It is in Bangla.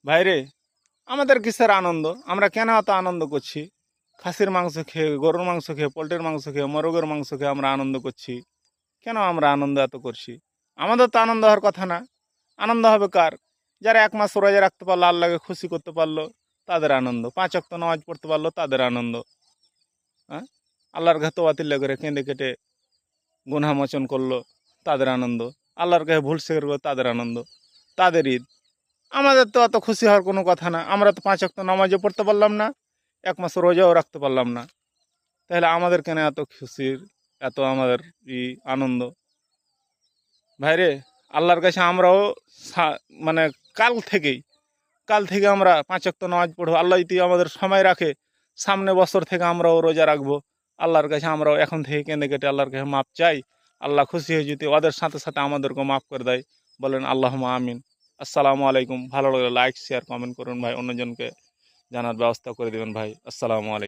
ভাইরে, আমাদের কিসের আনন্দ? আমরা কেন এত আনন্দ করছি? খাসির মাংস খেয়ে, গরুর মাংস খেয়ে, পোলট্রির মাংস খেয়ে, মোরগের মাংস খেয়ে আমরা আনন্দ করছি। কেন আমরা আনন্দ এত করছি? আমাদের তো আনন্দ হওয়ার কথা না। আনন্দ হবে কার? যারা 1 মাস রোজা রাখতে পারলো, আল্লাহকে খুশি করতে পারলো, তাদের আনন্দ। 5 ওয়াক্ত নামাজ পড়তে পারলো, তাদের আনন্দ। হ্যাঁ, আল্লাহর কাছে তওবাতিল্লা করে কেঁদে কেটে গুনাহ মোচন করলো, তাদের আনন্দ। আল্লাহর কাছে ভুল স্বীকার করলো, তাদের আনন্দ, তাদের ঈদ। আমাদের তো অত খুশি হওয়ার কোনো কথা না। আমরা তো 5 ওয়াক্ত নামাজও পড়তে পারলাম না, 1 মাস রোজাও রাখতে পারলাম না। তাহলে আমাদের কেন এত খুশির, এত আমাদের আনন্দ? ভাইরে, আল্লাহর কাছে আমরাও মানে কাল থেকে আমরা 5 ওয়াক্ত নামাজ পড়বো। আল্লাহ যদি আমাদের সময় রাখে, সামনে বছর থেকে আমরাও রোজা রাখবো। আল্লাহর কাছে আমরাও এখন থেকে কেঁদে কেটে আল্লাহর কাছে মাপ চাই। আল্লাহ খুশি হয়ে যদি ওদের সাথে সাথে আমাদেরকেও মাফ করে দেয়, বলেন আল্লাহুম্মা আমিন। আসসালামু আলাইকুম। ভালো লাগলে লাইক শেয়ার কমেন্ট করুন ভাই, অন্যজনকে জানার ব্যবস্থা করে দেবেন ভাই। আসসালামু আলাইকুম।